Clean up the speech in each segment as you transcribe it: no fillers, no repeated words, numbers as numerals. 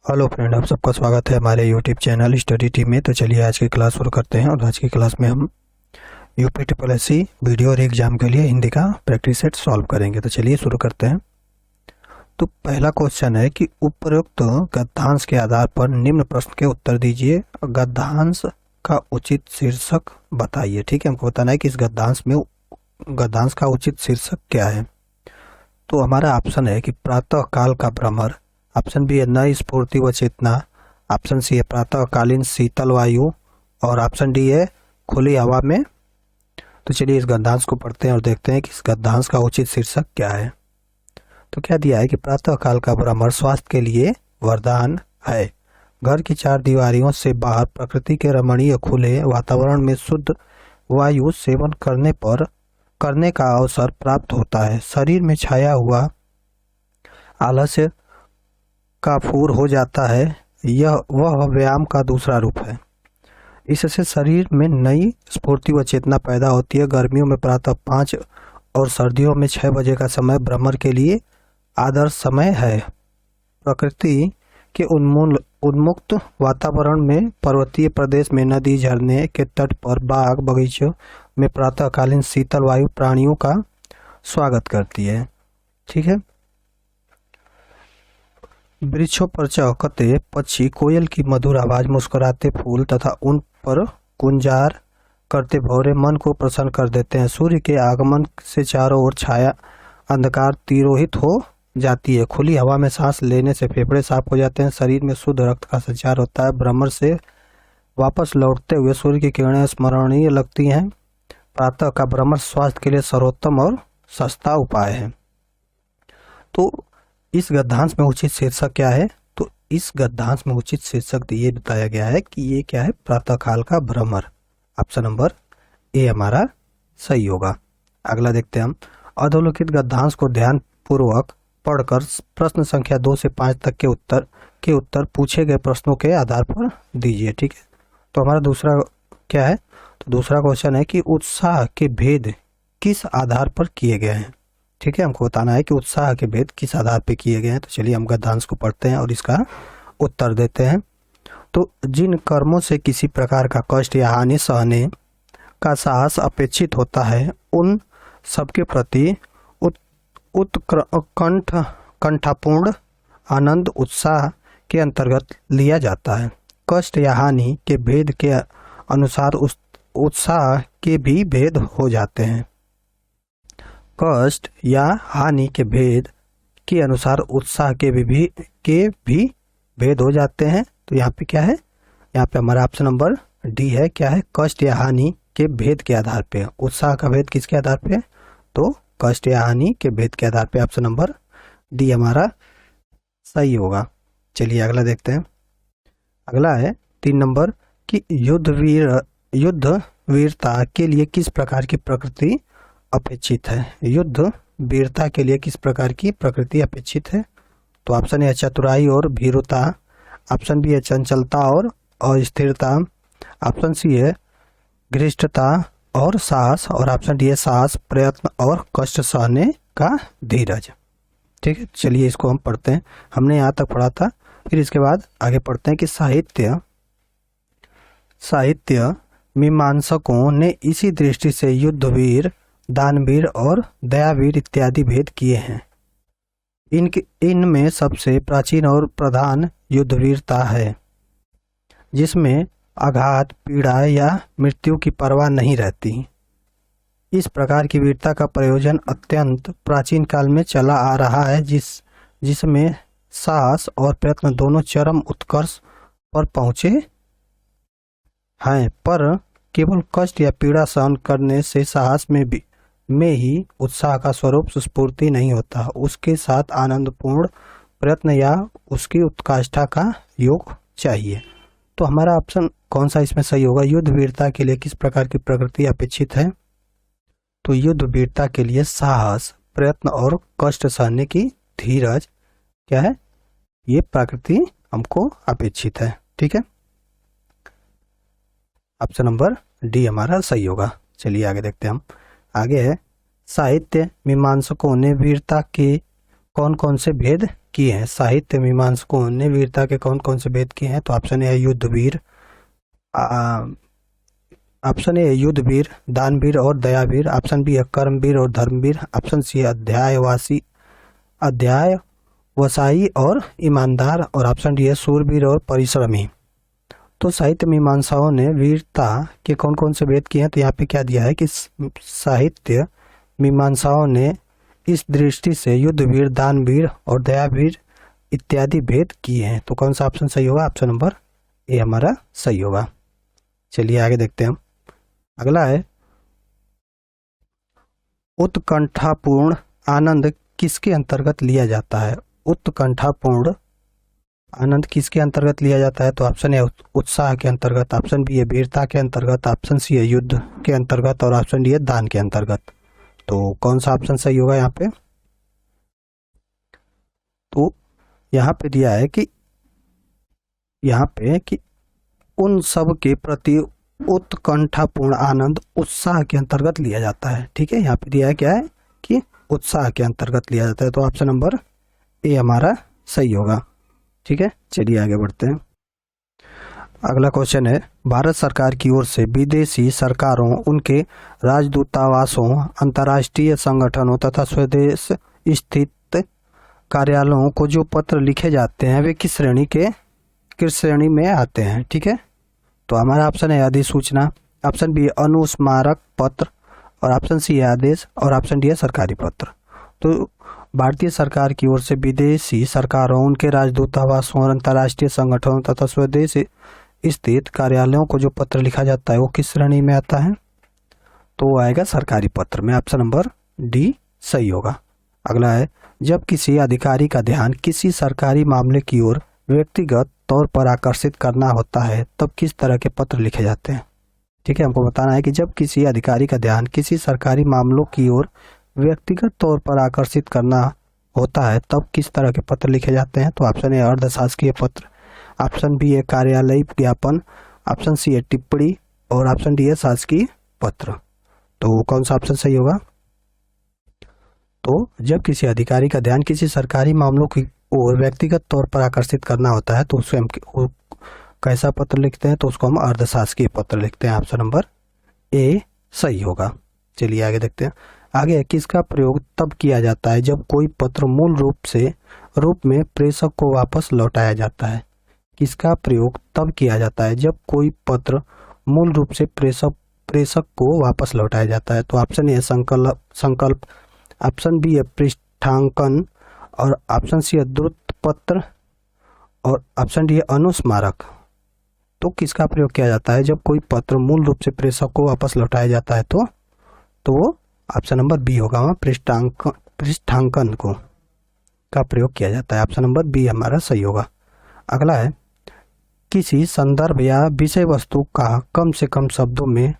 Hello friend, आप सबका स्वागत है हमारे यूट्यूब चैनल स्टडी टीम में। तो चलिए आज की क्लास शुरू करते हैं। और आज की क्लास में हम UP triple S C video और एग्जाम के लिए हिंदी का प्रैक्टिस सेट सॉल्व करेंगे। तो चलिए शुरू करते हैं। तो पहला क्वेश्चन है कि उपरोक्त गद्यांश के आधार पर निम्न प्रश्न के उत्तर दीजिए। गद्यांश का उचित शीर्षक बताइए। ठीक है, हमको बताना है कि इस गद्यांश का उचित शीर्षक क्या है। तो हमारा ऑप्शन है कि प्रातः काल का भ्रमर, ऑप्शन बी है नई स्फूर्ति व चेतना, ऑप्शन सी है प्रातःकालीन शीतल वायु, और ऑप्शन डी है खुली हवा में। तो चलिए इस गद्यांश को पढ़ते हैं और देखते हैं कि इस गद्यांश का उचित शीर्षक क्या है। तो क्या दिया है कि प्रातः काल का भ्रमर स्वास्थ्य के लिए वरदान है। घर की चार दीवारियों से बाहर प्रकृति के रमणीय खुले वातावरण में शुद्ध वायु सेवन करने का अवसर प्राप्त होता है। शरीर में छाया हुआ आलस्य काफूर हो जाता है। वह व्यायाम का दूसरा रूप है। इससे शरीर में नई स्फूर्ति व चेतना पैदा होती है। गर्मियों में प्रातः 5 और सर्दियों में 6 बजे का समय भ्रमर के लिए आदर्श समय है। प्रकृति के उन्मुक्त वातावरण में पर्वतीय प्रदेश में नदी झरने के तट पर बाग बगीचों में प्रातःकालीन शीतल वायु प्राणियों का स्वागत करती है। ठीक है। वृक्षों पर चहकते पक्षी, कोयल की मधुर आवाज, मुस्कुराते फूल तथा उन पर गुंजार करते भौरे मन को प्रसन्न कर देते हैं। सूर्य के आगमन से चारों ओर छाया अंधकार तिरोहित हो जाती है। खुली हवा में सांस लेने से फेफड़े साफ हो जाते हैं। शरीर में शुद्ध रक्त का संचार होता है। भ्रमर से वापस लौटते हुए सूर्य की किरणें स्मरणीय लगती हैं। प्रातः का भ्रमर स्वास्थ्य के लिए सर्वोत्तम और सस्ता उपाय है। तो इस गद्यांश में उचित शीर्षक क्या है? तो इस गद्यांश में उचित शीर्षक ये बताया गया है कि ये क्या है, प्रातःकाल का भ्रमर। ऑप्शन नंबर ए हमारा सही होगा। अगला देखते हैं हम। अधोलिखित गद्यांश को ध्यान पूर्वक पढ़कर प्रश्न संख्या 2 से 5 तक के उत्तर पूछे गए प्रश्नों के आधार पर दीजिए। ठीक है। तो हमारा दूसरा क्या है? तो दूसरा क्वेश्चन है कि उत्साह के भेद किस आधार पर किए गए हैं। ठीक है, हमको बताना है कि उत्साह के भेद किस आधार पर किए गए हैं। तो चलिए हम गद्यांश को पढ़ते हैं और इसका उत्तर देते हैं। तो जिन कर्मों से किसी प्रकार का कष्ट या हानि सहने का साहस अपेक्षित होता है, उन सबके प्रति कंठापूर्ण आनंद उत्साह के अंतर्गत लिया जाता है। कष्ट या हानि के भेद के अनुसार उत्साह के भी भेद हो जाते हैं। कष्ट या हानि के भेद के अनुसार उत्साह के भी भेद हो जाते हैं। तो यहाँ पे क्या है? यहाँ पे हमारा ऑप्शन नंबर डी है। क्या है? कष्ट या हानि के भेद के आधार पे। उत्साह का भेद किसके आधार पे? तो कष्ट या हानि के भेद के आधार पे ऑप्शन नंबर डी हमारा सही होगा। चलिए अगला देखते हैं। अगला है 3 नंबर कि युद्ध वीरता के लिए किस प्रकार की प्रकृति अपेक्षित है। युद्ध वीरता के लिए किस प्रकार की प्रकृति अपेक्षित है? तो ऑप्शन ए चतुराई और भीरुता, ऑप्शन बी है चंचलता और अस्थिरता, ऑप्शन सी है घृष्टता और साहस, और ऑप्शन डी है साहस, प्रयत्न और कष्ट सहने का धीरज। ठीक है, चलिए इसको हम पढ़ते हैं। हमने यहाँ तक पढ़ा था, फिर इसके बाद आगे पढ़ते हैं कि साहित्य मीमांसकों ने इसी दृष्टि से युद्धवीर, दानवीर और दयावीर इत्यादि भेद किए हैं। इनमें सबसे प्राचीन और प्रधान युद्धवीरता है, जिसमें आघात, पीड़ा या मृत्यु की परवाह नहीं रहती। इस प्रकार की वीरता का प्रयोजन अत्यंत प्राचीन काल में चला आ रहा है, जिसमें साहस और प्रयत्न दोनों चरम उत्कर्ष पर पहुंचे हैं। पर केवल कष्ट या पीड़ा सहन करने से साहस में ही उत्साह का स्वरूप स्फूर्ति नहीं होता। उसके साथ आनंदपूर्ण प्रयत्न या उसकी उत्काष्ठा का योग चाहिए। तो हमारा ऑप्शन कौन सा इसमें सही होगा? युद्ध वीरता के लिए किस प्रकार की प्रकृति अपेक्षित है? तो युद्ध वीरता के लिए साहस, प्रयत्न और कष्ट सहने की धीरज क्या है, ये प्रकृति हमको अपेक्षित है। ठीक है, ऑप्शन नंबर डी हमारा सही होगा। चलिए आगे देखते हैं हम। आगे है साहित्य मीमांसकों ने वीरता के कौन कौन से भेद किए हैं। साहित्य मीमांसकों ने वीरता के कौन कौन से भेद किए हैं? तो ऑप्शन ए है युद्धवीर, ऑप्शन ए युद्धवीर, दानवीर और दयावीर, ऑप्शन बी है कर्मवीर और धर्मवीर, ऑप्शन सी है अध्यायवसायी और ईमानदार, और ऑप्शन डी है सूरवीर और परिश्रमी। तो साहित्य मीमांसाओं ने वीरता के कौन कौन से भेद किए हैं? तो यहाँ पे क्या दिया है कि साहित्य मीमांसाओं ने इस दृष्टि से युद्धवीर, दानवीर और दयावीर इत्यादि भेद किए हैं। तो कौन सा ऑप्शन सही होगा? ऑप्शन नंबर ए हमारा सही होगा। चलिए आगे देखते हैं हम। अगला है उत्कंठापूर्ण आनंद किसके अंतर्गत लिया जाता है? उत्कंठापूर्ण आनंद किसके अंतर्गत लिया जाता है? तो ऑप्शन ए उत्साह के अंतर्गत, ऑप्शन बी है वीरता के अंतर्गत, ऑप्शन सी है युद्ध के अंतर्गत, और ऑप्शन डी है दान के अंतर्गत। तो कौन सा ऑप्शन सही होगा यहाँ पे? तो यहाँ पे दिया है कि उन सब के प्रति उत्कंठापूर्ण आनंद उत्साह के अंतर्गत लिया जाता है। ठीक है, यहाँ पे दिया है क्या है कि उत्साह के अंतर्गत लिया जाता है। तो ऑप्शन नंबर ए हमारा सही होगा। ठीक है, चलिए आगे बढ़ते हैं। अगला क्वेश्चन है, भारत सरकार की ओर से विदेशी सरकारों, उनके राजदूतावासों, अंतर्राष्ट्रीय संगठनों तथा स्वदेश स्थित कार्यालयों को जो पत्र लिखे जाते हैं वे किस श्रेणी में आते हैं? ठीक है, तो हमारा ऑप्शन है अधिसूचना, ऑप्शन बी अनुस्मारक पत्र, और ऑप्शन सी है आदेश, और ऑप्शन डी है सरकारी पत्र। तो भारतीय सरकार की ओर से विदेशी सरकारों, उनके राजदूतावासों और अंतर्राष्ट्रीय संगठनों तथा स्वदेश स्थित कार्यालयों को जो पत्र लिखा जाता है वो किस श्रेणी में आता है? तो वो आएगा सरकारी पत्र में। ऑप्शन नंबर डी सही होगा। अगला है, जब किसी अधिकारी का ध्यान किसी सरकारी मामले की ओर व्यक्तिगत तौर पर आकर्षित करना होता है तब किस तरह के पत्र लिखे जाते हैं? ठीक है, हमको बताना है कि जब किसी अधिकारी का ध्यान किसी सरकारी मामलों की ओर व्यक्तिगत तौर पर आकर्षित करना होता है तब किस तरह के पत्र लिखे जाते हैं? तो ऑप्शन ए अर्धशासकीय पत्र, ऑप्शन बी है कार्यालयीय ज्ञापन, ऑप्शन सी है टिप्पणी, और ऑप्शन डी है शासकीय पत्र। तो कौन सा ऑप्शन सही होगा? तो जब किसी अधिकारी का ध्यान किसी सरकारी मामलों की ओर व्यक्तिगत तौर पर आकर्षित करना होता है तो उसको हम कैसा पत्र लिखते हैं? तो उसको हम अर्धशासकीय पत्र लिखते हैं। ऑप्शन नंबर ए सही होगा। चलिए आगे देखते हैं। आगे, किसका प्रयोग तब किया जाता है जब कोई पत्र मूल रूप में प्रेषक को वापस लौटाया जाता है? किसका प्रयोग तब किया जाता है जब कोई पत्र मूल रूप से प्रेषक को वापस लौटाया जाता है? तो ऑप्शन ए है संकल्प, ऑप्शन बी है पृष्ठांकन, और ऑप्शन सी है द्रुत पत्र, और ऑप्शन डी है अनुस्मारक। तो किसका प्रयोग किया जाता है जब कोई पत्र मूल रूप से प्रेषक को वापस लौटाया जाता है? तो वो ऑप्शन नंबर बी होगा, वहाँ पृष्ठांकन का प्रयोग किया जाता है। ऑप्शन नंबर बी हमारा सही होगा। अगला है, किसी संदर्भ या विषय वस्तु का कम से कम शब्दों में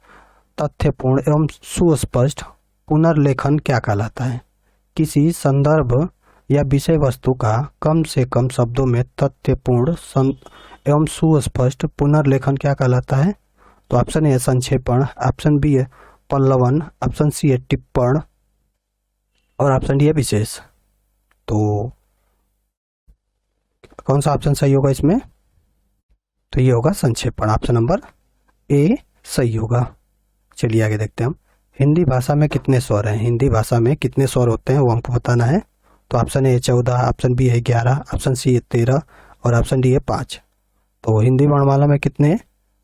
तथ्यपूर्ण एवं सुस्पष्ट पुनर्लेखन क्या कहलाता है? किसी संदर्भ या विषय वस्तु का कम से कम शब्दों में तथ्यपूर्ण एवं सुस्पष्ट पुनर्लेखन क्या कहलाता है? तो ऑप्शन ए संक्षेपण, ऑप्शन बी है पल्लवन, ऑप्शन सी है टिप्पण, और ऑप्शन डी है विशेष। तो कौन सा ऑप्शन सही होगा इसमें? तो ये होगा संक्षेपण। ऑप्शन नंबर ए सही होगा। चलिए आगे देखते हैं हम। हिंदी भाषा में कितने स्वर हैं? हिंदी भाषा में कितने स्वर होते हैं वो हमको बताना है। तो ऑप्शन ए 14, ऑप्शन बी है 11, ऑप्शन सी है 13, और ऑप्शन डी है 5। तो हिंदी वर्णमाला में कितने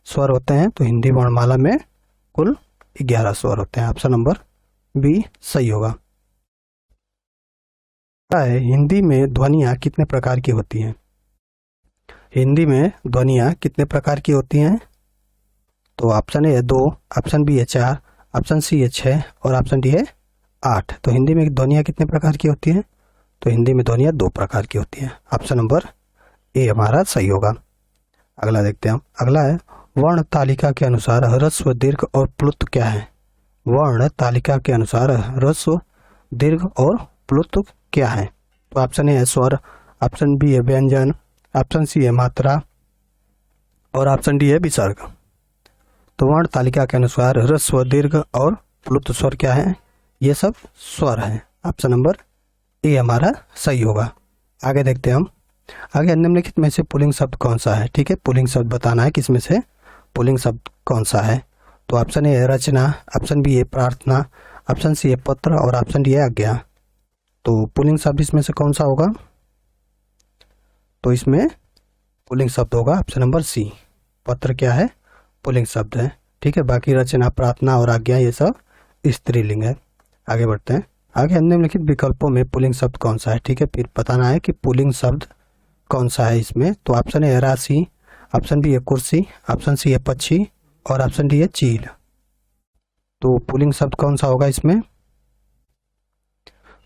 स्वर होते हैं? तो हिंदी वर्णमाला में कुल 11 स्वर होते हैं। ऑप्शन नंबर बी सही होगा। हिंदी में ध्वनियाँ कितने प्रकार की होती हैं? हिंदी में ध्वनियाँ कितने प्रकार की होती हैं? तो ऑप्शन ए है 2, ऑप्शन बी है 4, ऑप्शन सी है 6, और ऑप्शन डी है 8। तो हिंदी में ध्वनियाँ कितने प्रकार की होती हैं? तो हिंदी में ध्वनियाँ 2 प्रकार की होती हैं। ऑप्शन नंबर ए हमारा सही होगा। अगला देखते हैं हम। अगला है, वर्ण तालिका के अनुसार ह्रस्व, दीर्घ और प्लुत क्या है? वर्ण तालिका के अनुसार ह्रस्व, दीर्घ और प्लुत क्या है? तो ऑप्शन ए है स्वर, ऑप्शन बी है व्यंजन, ऑप्शन सी है मात्रा, और ऑप्शन डी है विसर्ग। तो वर्ण तालिका के अनुसार ह्रस्व, दीर्घ और प्लुत स्वर क्या है? ये सब स्वर हैं। ऑप्शन नंबर ए हमारा सही होगा। आगे देखते हैं हम। आगे निम्नलिखित में से पुल्लिंग शब्द कौन सा है। ठीक है, पुल्लिंग शब्द बताना है किसमें से पुल्लिंग शब्द कौन सा है। तो ऑप्शन ए है रचना, ऑप्शन बी है प्रार्थना, ऑप्शन सी है पत्र और ऑप्शन डी है आज्ञा। तो पुल्लिंग शब्द इसमें से कौन सा होगा। तो इसमें पुल्लिंग शब्द होगा ऑप्शन नंबर सी, पत्र क्या है पुल्लिंग शब्द है। ठीक है, बाकी रचना, प्रार्थना और आज्ञा ये सब स्त्रीलिंग है। आगे बढ़ते हैं। आगे निम्नलिखित विकल्पों में पुल्लिंग शब्द कौन सा है। ठीक है, फिर बताना है कि पुल्लिंग शब्द कौन सा है इसमें। तो ऑप्शन ए है राशि, ऑप्शन बी है कुर्सी, ऑप्शन सी है पक्षी और ऑप्शन डी है चील। तो पुल्लिंग शब्द कौन सा होगा इसमें।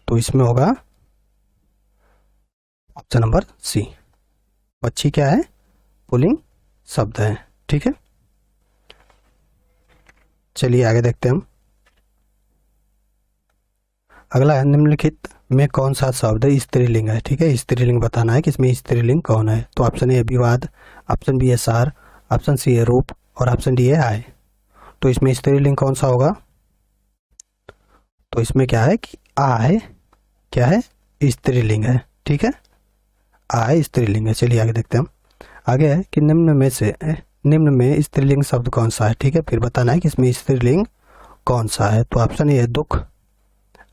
तो इसमें होगा ऑप्शन नंबर सी, पक्षी क्या है पुल्लिंग शब्द है। ठीक है, चलिए आगे देखते हैं हम। अगला है निम्नलिखित में कौन सा शब्द स्त्रीलिंग है। ठीक है, स्त्रीलिंग बताना है कि इसमें स्त्रीलिंग कौन है। तो ऑप्शन ए है विवाद, ऑप्शन बी है सार, ऑप्शन सी है रूप और ऑप्शन डी है आय। तो इसमें स्त्रीलिंग कौन सा होगा। तो इसमें क्या है कि आय क्या है स्त्रीलिंग है। ठीक है, आय स्त्रीलिंग है। चलिए आगे देखते हैं हम। आगे है कि निम्न में स्त्रीलिंग शब्द कौन सा है। ठीक है, फिर बताना है कि इसमें स्त्रीलिंग कौन सा है। तो ऑप्शन ए है दुख,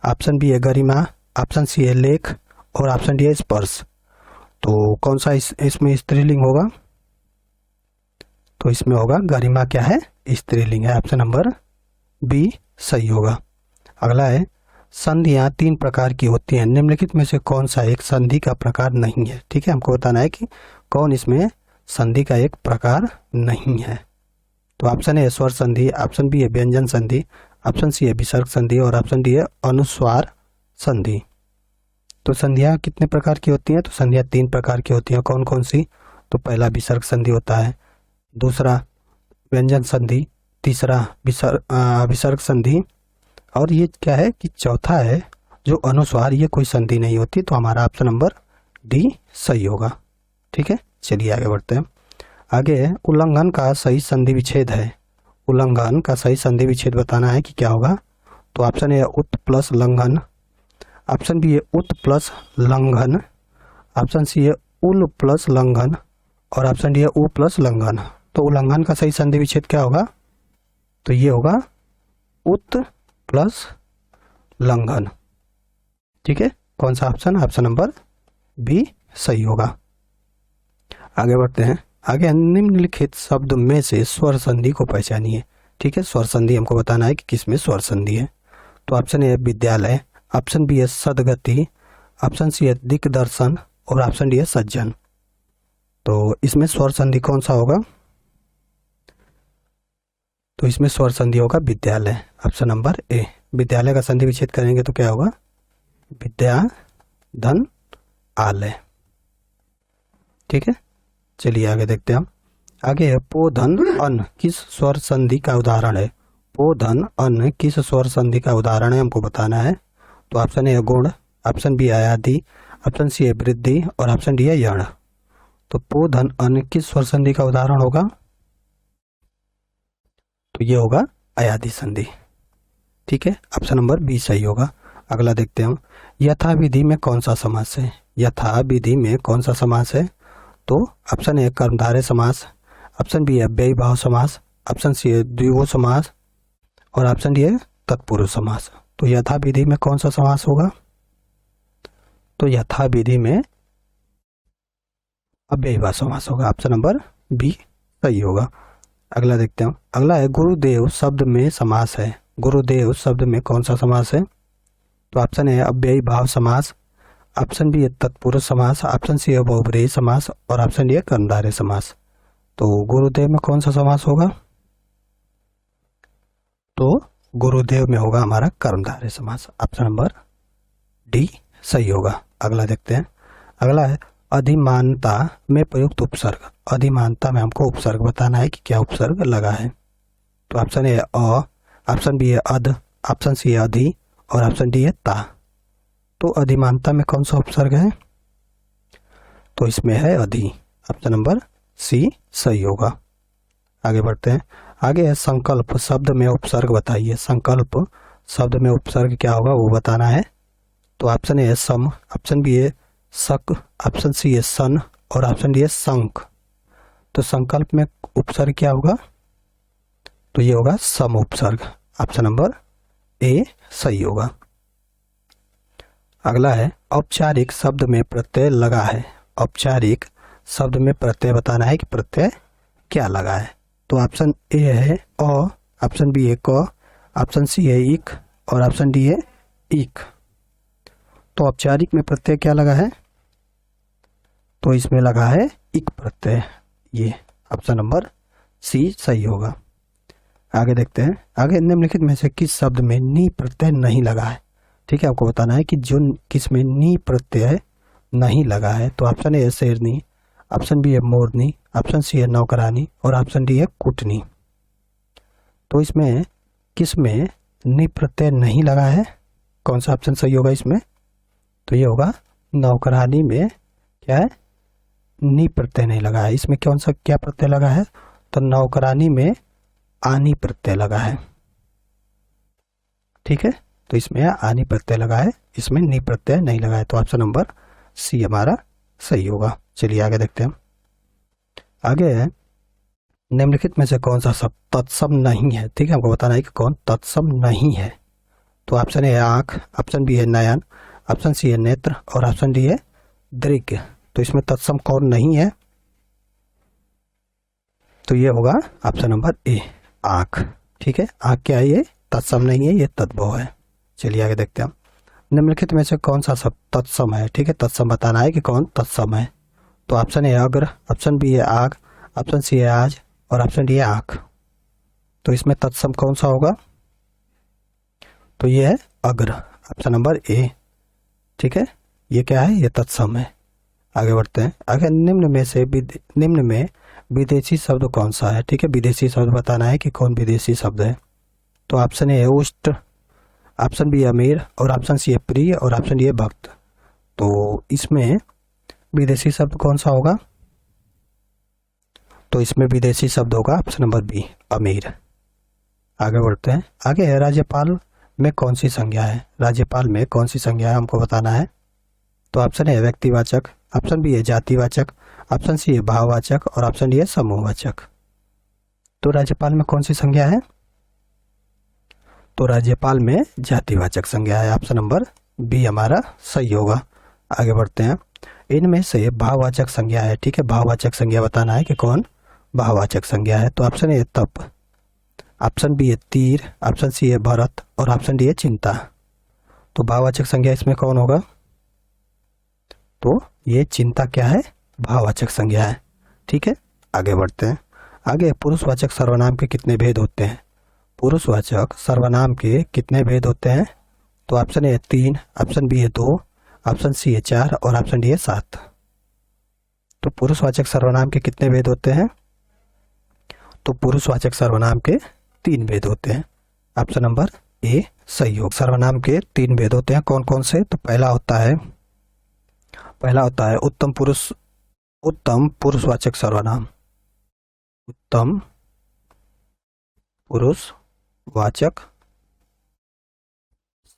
ऑप्शन बी है गरिमा, ऑप्शन सी है लेख और ऑप्शन डी है स्पर्श। तो कौन सा इसमें स्त्रीलिंग होगा। तो इसमें होगा गरिमा क्या है स्त्रीलिंग है, ऑप्शन नंबर बी सही होगा। अगला है संधियां 3 प्रकार की होती हैं, निम्नलिखित में से कौन सा एक संधि का प्रकार नहीं है। ठीक है, हमको बताना है कि कौन इसमें संधि का एक प्रकार नहीं है। तो ऑप्शन ए है स्वर संधि, ऑप्शन बी है व्यंजन संधि, ऑप्शन सी है विसर्ग संधि और ऑप्शन डी है अनुस्वार संधि। तो संधियां कितने प्रकार की होती हैं। तो संधियां 3 प्रकार की होती हैं, कौन कौन सी। तो पहला विसर्ग संधि होता है, दूसरा व्यंजन संधि, तीसरा विसर्ग संधि और ये क्या है कि चौथा है जो अनुस्वार, ये कोई संधि नहीं होती। तो हमारा ऑप्शन नंबर डी सही होगा। ठीक है, चलिए आगे बढ़ते हैं। आगे उल्लंघन का सही संधि विच्छेद है, उल्लंघन का सही संधि विच्छेद बताना है कि क्या होगा। तो ऑप्शन ए उत प्लस लंघन, ऑप्शन बी है उत प्लस लंघन, ऑप्शन सी है उल प्लस लंघन और ऑप्शन डी है उ प्लस लंघन। तो उल्लंघन का सही संधि विच्छेद क्या होगा। तो ये होगा उत प्लस लंघन। ठीक है, कौन सा ऑप्शन, ऑप्शन नंबर बी सही होगा। आगे बढ़ते हैं। आगे निम्नलिखित शब्द में से स्वर संधि को पहचानिए। ठीक है, स्वर संधि हमको बताना है कि किसमें स्वर संधि है। तो ऑप्शन ए है विद्यालय, ऑप्शन बी है सदगति, ऑप्शन सी है दिग्दर्शन और ऑप्शन डी है सज्जन। तो इसमें स्वर संधि कौन सा होगा। तो इसमें स्वर संधि होगा विद्यालय, ऑप्शन नंबर ए। विद्यालय का संधि विच्छेद करेंगे तो क्या होगा विद्या धन आलय। ठीक है, चलिए आगे देखते हैं हम। आगे है पो धन अन्न किस स्वर संधि का उदाहरण है। पो धन अन्न किस स्वर संधि का उदाहरण है हमको बताना है। तो ऑप्शन ए है गुण, ऑप्शन बी है आदि, ऑप्शन सी है वृद्धि और ऑप्शन डी है यण। तो पो धन अन्न किस स्वर संधि का उदाहरण होगा। तो ये होगा अयादि संधि। ठीक है, ऑप्शन नंबर बी सही होगा। अगला देखते हैं हम। यथा विधि में कौन सा समास है। यथा विधि में कौन सा समास है। तो ऑप्शन ए कर्मधारय समास, ऑप्शन बी है अव्ययी भाव समास, ऑप्शन सी है द्विगु समास और ऑप्शन डी है तत्पुरुष समास। तो यथा विधि में कौन सा समास होगा। तो यथा विधि में अव्ययी भाव समास होगा, ऑप्शन नंबर बी सही होगा। अगला देखते हैं। अगला है गुरुदेव शब्द में समास है। गुरुदेव शब्द में कौन सा समास है। तो ऑप्शन ए अव्ययी भाव समास, ऑप्शन बी है तत्पुरुष समास, ऑप्शन सी है बहुब्रीहि समास और ऑप्शन डी है कर्मधारय समास। तो गुरुदेव में कौन सा समास होगा। तो गुरुदेव में होगा हमारा कर्मधारय समास, ऑप्शन नंबर डी सही होगा। अगला देखते हैं। अगला है अधिमानता में प्रयुक्त उपसर्ग। अधिमानता में हमको उपसर्ग बताना है कि क्या उपसर्ग लगा है। तो ऑप्शन ए है अ, ऑप्शन बी है अध, ऑप्शन सी है अधि और ऑप्शन डी है ता। तो अधिमानता में कौन सा उपसर्ग है। तो इसमें है अधि, ऑप्शन नंबर सी सही होगा। आगे बढ़ते हैं। आगे है संकल्प शब्द में उपसर्ग बताइए। संकल्प शब्द में उपसर्ग क्या होगा वो बताना है। तो ऑप्शन ए है सम, ऑप्शन बी है शक, ऑप्शन सी है सन और ऑप्शन डी है संक। तो संकल्प में उपसर्ग क्या होगा? तो ये होगा सम उपसर्ग। ऑप्शन नंबर ए सही होगा। अगला है औपचारिक शब्द में प्रत्यय लगा है। औपचारिक शब्द में प्रत्यय बताना है कि प्रत्यय क्या लगा है। तो ऑप्शन ए है अ, ऑप्शन बी है क, ऑप्शन सी है इक और ऑप्शन डी है इक। तो औपचारिक में प्रत्यय क्या लगा है? तो इसमें लगा है इक प्रत्यय। ये ऑप्शन नंबर सी सही होगा। आगे देखते हैं। आगे निम्नलिखित में से किस शब्द में नी प्रत्यय नहीं लगा है? ठीक है, आपको बताना है कि जो किस में नी प्रत्यय नहीं लगा है। तो ऑप्शन ए है शेरनी, ऑप्शन बी है मोरनी, ऑप्शन सी है नौकरानी और ऑप्शन डी है कुटनी। तो इसमें किस में नी प्रत्यय नहीं लगा है? कौन सा ऑप्शन सही होगा इसमें? तो ये होगा नौकरानी में क्या है? नी प्रत्यय नहीं लगा है। इसमें कौन सा क्या प्रत्यय लगा है? तो नौकरानी में आनी प्रत्यय लगा है। ठीक है, तो इसमें आनी प्रत्यय लगा है, इसमें नी प्रत्यय नहीं लगा है। तो ऑप्शन नंबर सी हमारा सही होगा। चलिए आगे देखते हैं। आगे है निम्नलिखित में से कौन सा शब्द तत्सम नहीं है? ठीक है, हमको बताना है कि कौन तत्सम नहीं है। तो ऑप्शन ए है आंख, ऑप्शन बी है नयन, ऑप्शन सी है नेत्र और ऑप्शन डी है दृग्य। तो इसमें तत्सम कौन नहीं है? तो ये होगा ऑप्शन नंबर ए आंख। ठीक है, आंख क्या है? ये तत्सम नहीं है, ये तद्भव है। चलिए आगे देखते हैं। निम्नलिखित में से कौन सा शब्द तत्सम है? ठीक है, तत्सम बताना है कि कौन तत्सम है। तो ऑप्शन ए है अग्र, ऑप्शन बी है आग, ऑप्शन सी है आज और ऑप्शन डी है आंख। तो इसमें तत्सम कौन सा होगा? तो ये है अग्र, ऑप्शन नंबर ए। ठीक है, ये क्या है? ये तत्सम है। आगे बढ़ते हैं। आगे निम्न में विदेशी शब्द कौन सा है? ठीक है, विदेशी शब्द बताना है कि कौन विदेशी शब्द है। तो ऑप्शन ए है उष्ट, ऑप्शन बी है अमीर और ऑप्शन सी है प्रिय और ऑप्शन डी है भक्त। तो इसमें विदेशी शब्द कौन सा होगा? तो इसमें विदेशी शब्द होगा ऑप्शन नंबर बी अमीर। आगे बढ़ते हैं। आगे है राज्यपाल में कौन सी संज्ञा है? राज्यपाल में कौन सी संज्ञा है हमको बताना है। तो ऑप्शन ए है व्यक्तिवाचक, ऑप्शन बी है जातिवाचक, ऑप्शन सी है भाववाचक और ऑप्शन डी है समूहवाचक। तो राज्यपाल में कौन सी संज्ञा है? तो राज्यपाल में जातिवाचक संज्ञा है। ऑप्शन नंबर बी हमारा सही होगा। आगे बढ़ते हैं। इनमें से भाववाचक संज्ञा है। ठीक है, भाववाचक संज्ञा बताना है कि कौन भाववाचक संज्ञा है। तो ऑप्शन ए तप, ऑप्शन बी है तीर, ऑप्शन सी है भरत और ऑप्शन डी है चिंता। तो भाववाचक संज्ञा इसमें कौन होगा? तो ये चिंता क्या है? भाववाचक संज्ञा है। ठीक है, आगे बढ़ते हैं। आगे पुरुषवाचक सर्वनाम के कितने भेद होते हैं? पुरुषवाचक सर्वनाम के कितने भेद होते हैं? तो ऑप्शन ए 3, ऑप्शन बी है 2, ऑप्शन सी है 4 और ऑप्शन डी है 7। तो पुरुषवाचक सर्वनाम के कितने भेद होते हैं? तो पुरुषवाचक सर्वनाम के 3 भेद होते हैं। ऑप्शन नंबर ए सही हो। सर्वनाम के 3 भेद होते हैं, कौन कौन से? तो पहला होता है उत्तम पुरुषवाचक सर्वनाम, उत्तम पुरुषवाचक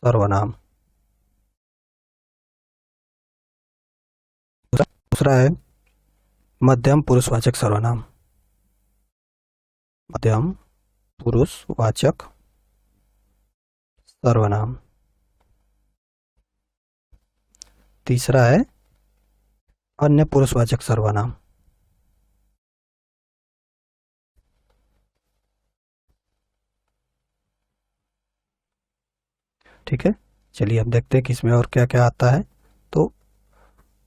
सर्वनाम। दूसरा है मध्यम पुरुषवाचक सर्वनाम, मध्यम पुरुषवाचक सर्वनाम। तीसरा है अन्य पुरुषवाचक सर्वनाम। ठीक है, चलिए अब देखते हैं कि इसमें और क्या क्या आता है। तो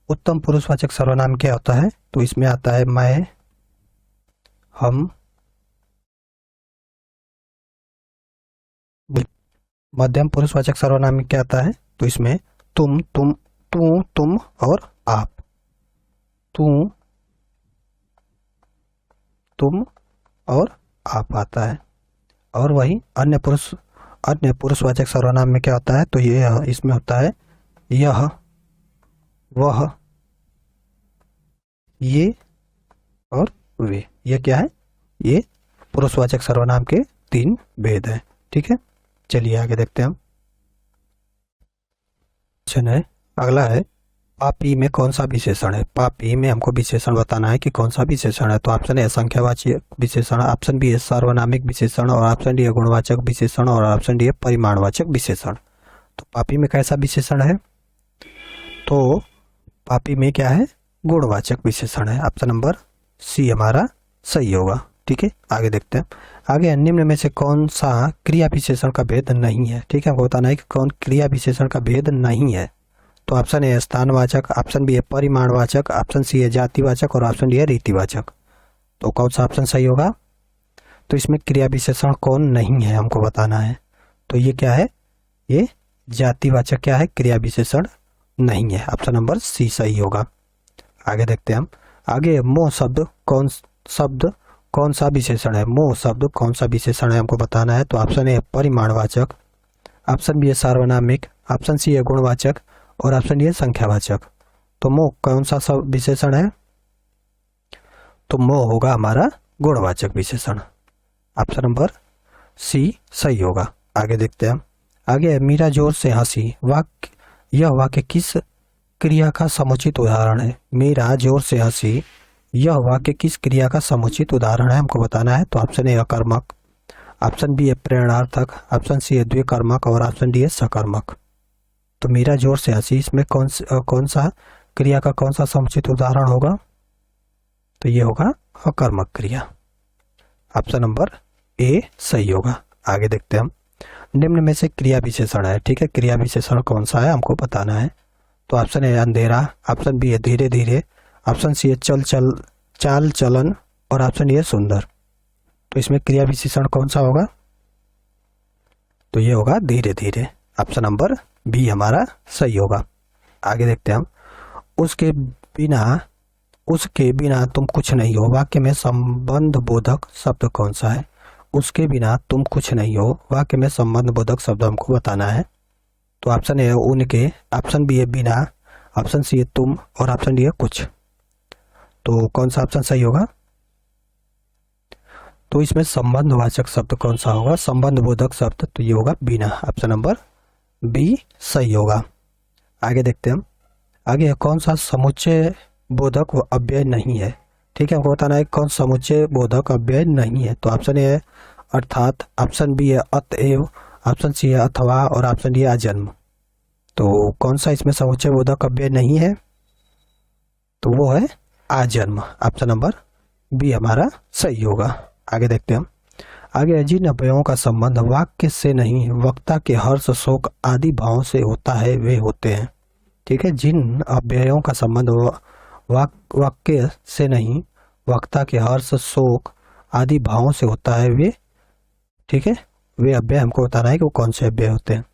उत्तम पुरुषवाचक सर्वनाम क्या होता है? तो इसमें आता है मैं, हम। मध्यम पुरुषवाचक सर्वनाम में क्या आता है? तो इसमें तुम, तुम और आप। तुम और आप आता है। और वही अन्य पुरुषवाचक सर्वनाम में क्या होता है? तो ये इसमें होता है यह, वह, ये और वे। ये क्या है? ये पुरुषवाचक सर्वनाम के 3 भेद हैं। ठीक है, चलिए आगे देखते हैं हम। क्वेश्चन है, अगला है पापी में कौन सा विशेषण है? पापी में हमको विशेषण बताना है कि कौन सा विशेषण है। तो ऑप्शन ए संख्यावाची विशेषण, ऑप्शन बी है सार्वनामिक विशेषण, और ऑप्शन डी है गुणवाचक विशेषण, और ऑप्शन डी है परिमाणवाचक विशेषण। तो पापी में कैसा विशेषण है? तो पापी में क्या है? गुणवाचक विशेषण है। ऑप्शन नंबर सी हमारा सही होगा। ठीक है, आगे देखते हैं। आगे निम्न में से कौन सा क्रिया विशेषण का भेद नहीं है? ठीक है, हमको बताना है कि कौन क्रिया विशेषण का भेद नहीं है। तो ऑप्शन ए स्थानवाचक, ऑप्शन बी है परिमाणवाचक, ऑप्शन सी है जातिवाचक, और ऑप्शन डी है रीतिवाचक। तो कौन सा ऑप्शन सही होगा? तो इसमें क्रिया विशेषण कौन नहीं है हमको बताना है। तो ये क्या है? ये जातिवाचक क्या है? क्रिया विशेषण नहीं है। ऑप्शन नंबर सी सही होगा। आगे देखते हैं हम। आगे मोह शब्द कौन सा विशेषण है? मोह शब्द कौन सा विशेषण है हमको बताना है। तो ऑप्शन ए परिमाणवाचक, ऑप्शन बी है सार्वनामिक, ऑप्शन सी है गुणवाचक, और ऑप्शन डी है संख्यावाचक। तो मोह कौन सा सब विशेषण है? तो मोह होगा हमारा गुणवाचक विशेषण। ऑप्शन नंबर सी सही होगा। आगे देखते हैं हम। आगे मीरा जोर से हंसी, यह वाक्य किस क्रिया का समुचित उदाहरण है? मीरा जोर से हंसी, यह वाक्य किस क्रिया का समुचित उदाहरण है हमको बताना है। तो ऑप्शन ए अकर्मक, ऑप्शन बी है प्रेरणार्थक, ऑप्शन सी है द्विकर्मक, और ऑप्शन डी है सकर्मक। तो मीरा जोर से हंसी, इसमें कौन सा क्रिया का कौन सा समुचित उदाहरण होगा? तो ये होगा अकर्मक क्रिया। ऑप्शन नंबर ए सही होगा। आगे देखते हैं हम। निम्न में से क्रिया विशेषण है। ठीक है, क्रिया विशेषण कौन सा है हमको बताना है। तो ऑप्शन ए अंधेरा, ऑप्शन बी है धीरे धीरे, ऑप्शन सी है चाल चलन, और ऑप्शन डी है सुंदर। तो इसमें क्रिया विशेषण कौन सा होगा? तो ये होगा धीरे धीरे। ऑप्शन नंबर बी हमारा सही होगा। आगे देखते हैं हम। उसके बिना तुम कुछ नहीं हो, वाक्य में संबंध बोधक शब्द कौन सा है? उसके बिना तुम कुछ नहीं हो, वाक्य में संबंध बोधक शब्द हमको बताना है। तो ऑप्शन ए है उनके, ऑप्शन बी है बिना, ऑप्शन सी है तुम, और ऑप्शन डी है कुछ। तो कौन सा ऑप्शन सही होगा? तो इसमें संबंधवाचक शब्द कौन सा होगा? संबंध बोधक शब्द, तो ये होगा बिना। ऑप्शन नंबर बी सही होगा। आगे देखते हैं हम। आगे कौन सा समुच्चय बोधक अव्यय नहीं है? ठीक है, हमको बताना है कौन समुच्चय बोधक अव्यय नहीं है। तो ऑप्शन ए है अर्थात, ऑप्शन बी है अतएव, ऑप्शन सी है अथवा, और ऑप्शन डी है आजन्म। तो कौन सा इसमें समुच्चय बोधक अव्यय नहीं है? तो वो है आजन्म। ऑप्शन नंबर बी हमारा सही होगा। आगे देखते हैं हम। आगे जिन अव्ययों का संबंध वाक्य से नहीं वक्ता के हर्ष शोक आदि भावों से होता है वे होते हैं। ठीक है, जिन अव्ययों का संबंध वाक्य से नहीं वक्ता के हर्ष शोक आदि भावों से होता है वे, ठीक है, वे अव्यय हमको बताना है कि वो कौन से अव्यय होते हैं।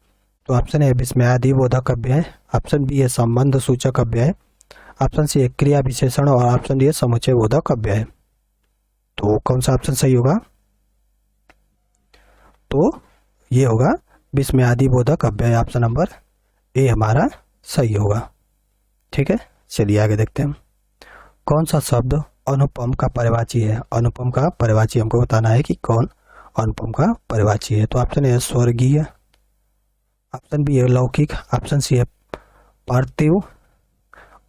तो ऑप्शन ए विस्मयादि बोधक अव्यय, ऑप्शन बी है संबंध सूचक अव्यय, ऑप्शन सी है क्रिया विशेषण, और ऑप्शन डी है समुच्चय बोधक अव्यय। तो कौन सा ऑप्शन सही होगा? तो ये होगा विस्मयादि बोधक अव्यय। ऑप्शन नंबर ए हमारा सही होगा। ठीक है, चलिए आगे देखते हैं। कौन सा शब्द अनुपम का पर्यायवाची है? अनुपम का पर्यायवाची हमको बताना है कि कौन अनुपम का पर्यायवाची है। तो ऑप्शन ए है स्वर्गीय, ऑप्शन बी है लौकिक, ऑप्शन सी है पार्थिव,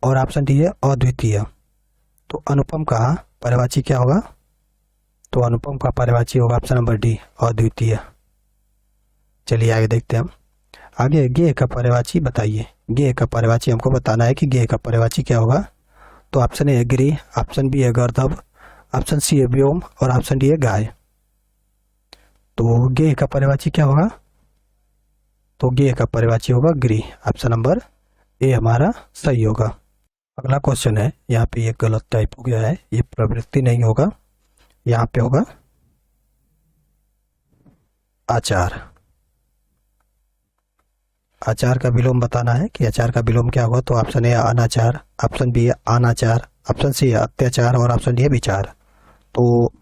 और ऑप्शन डी है अद्वितीय। तो अनुपम का पर्यायवाची क्या होगा? तो अनुपम का पर्यायवाची होगा ऑप्शन नंबर डी अद्वितीय। चलिए आगे देखते हैं हम। आगे गेय का पर्यायवाची बताइए। गेय का पर्यायवाची हमको बताना है कि गेय का पर्यायवाची क्या होगा। तो ऑप्शन ए है गिरी, ऑप्शन बी है गर्दभ, ऑप्शन सी है व्योम, और ऑप्शन डी है गाय। तो गेय का पर्यायवाची क्या होगा? तो गेय का पर्यायवाची होगा गिरी। ऑप्शन नंबर ए हमारा सही होगा। अगला क्वेश्चन है, यहाँ पे ये गलत टाइप हो गया है, ये प्रवृत्ति नहीं होगा, यहाँ पे होगा आचार। आचार का विलोम बताना है कि आचार का विलोम क्या होगा। तो ऑप्शन ए अनाचार, ऑप्शन बी है अनाचार, ऑप्शन सी है अत्याचार, और ऑप्शन डी है विचार। तो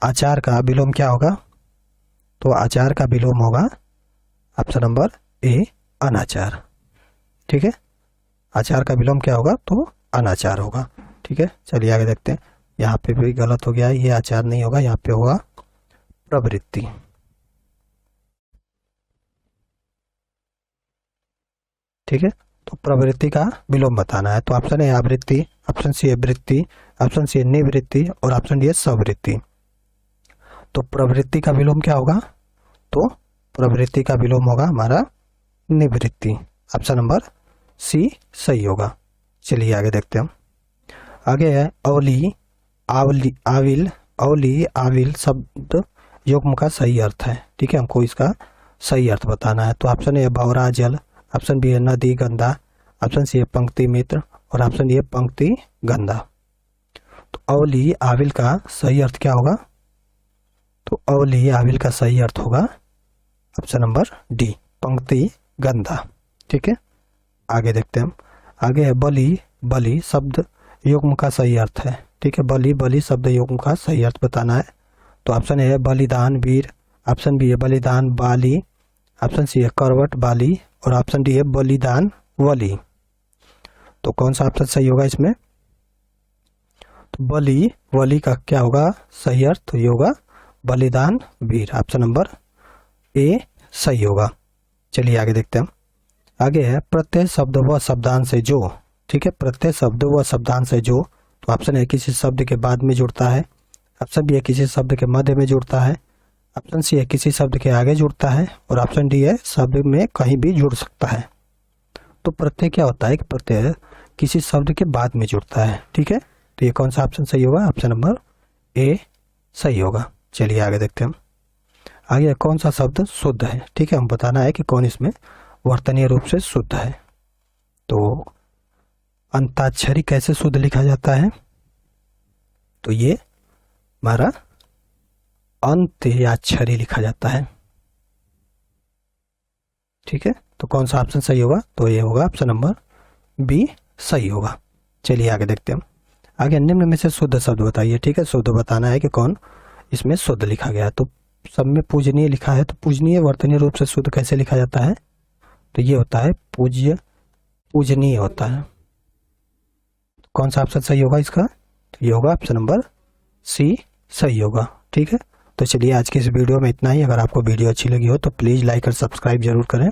आचार का विलोम क्या होगा? तो आचार का विलोम होगा ऑप्शन नंबर ए अनाचार। ठीक है, आचार का विलोम क्या होगा? तो अनाचार होगा। ठीक है, चलिए आगे देखते हैं। यहाँ पे भी गलत हो गया, ये आचार नहीं होगा, यहाँ पे होगा प्रवृत्ति। ठीक है, तो प्रवृत्ति का विलोम बताना है। तो ऑप्शन ए आवृत्ति, ऑप्शन सी वृत्ति, ऑप्शन सी निवृत्ति और ऑप्शन डी स्ववृत्ति। तो प्रवृत्ति का विलोम क्या होगा? तो प्रवृत्ति का विलोम होगा हमारा निवृत्ति। ऑप्शन नंबर सी सही होगा। चलिए आगे देखते हैं। आगे है अवली, आवली, आविल, अवली, आविल शब्द युग्म का सही अर्थ है। ठीक है, हमको इसका सही अर्थ बताना है। तो ऑप्शन ए भंवरा जल, ऑप्शन बी है नदी गंगा, ऑप्शन सी है पंक्ति मित्र और ऑप्शन डी है पंक्ति गंगा। तो अवली आविल का सही अर्थ क्या होगा? तो अवली आविल का सही अर्थ होगा ऑप्शन नंबर डी, पंक्ति गंगा। ठीक है, आगे देखते हैं हम। आगे है बलि, बलि शब्द युग्म का सही अर्थ है। ठीक है, बलि, बलि शब्द युग्म का सही अर्थ बताना है। तो ऑप्शन ए है बलिदान वीर, ऑप्शन बी है बलिदान बाली, ऑप्शन सी है करवट बाली और ऑप्शन डी है बलिदान वली। तो कौन सा ऑप्शन सही होगा इसमें? तो बलि वली का क्या होगा सही अर्थ? तो ये होगा बलिदान वीर। ऑप्शन नंबर ए सही होगा। चलिए आगे देखते हैं। आगे है प्रत्यय शब्द व शब्दांश से जो। ठीक है, प्रत्यय शब्द व शब्दांश से जो। तो ऑप्शन ए किसी शब्द के बाद में जुड़ता है, ऑप्शन बी है किसी शब्द के मध्य में जुड़ता है, ऑप्शन सी है किसी शब्द के आगे जुड़ता है और ऑप्शन डी है शब्द में कहीं भी जुड़ सकता है। तो प्रत्यय क्या होता है कि प्रत्यय किसी शब्द के बाद में जुड़ता है। ठीक है, तो ये कौन सा ऑप्शन सही होगा? ऑप्शन नंबर ए सही होगा। चलिए आगे देखते हैं। आगे कौन सा शब्द शुद्ध है? ठीक है, हम बताना है कि कौन इसमें वर्तनीय रूप से शुद्ध है। तो अंताक्षरी कैसे शुद्ध लिखा जाता है? तो ये हमारा अंत्याक्षरी लिखा जाता है। ठीक है, तो कौन सा ऑप्शन सही होगा? तो ये होगा ऑप्शन नंबर बी सही होगा। चलिए आगे देखते हैं। आगे निम्न में से शुद्ध शब्द बताइए। ठीक है, शुद्ध बताना है कि कौन इसमें शुद्ध लिखा गया है। तो सब में पूजनीय लिखा है, तो पूजनीय वर्तनीय रूप से शुद्ध कैसे लिखा जाता है? तो ये होता है पूज्य, पूजनीय होता है। तो कौन सा ऑप्शन सही होगा इसका? तो ये होगा ऑप्शन नंबर सी सही होगा। ठीक है, तो चलिए आज की इस वीडियो में इतना ही। अगर आपको वीडियो अच्छी लगी हो तो प्लीज़ लाइक और सब्सक्राइब जरूर करें।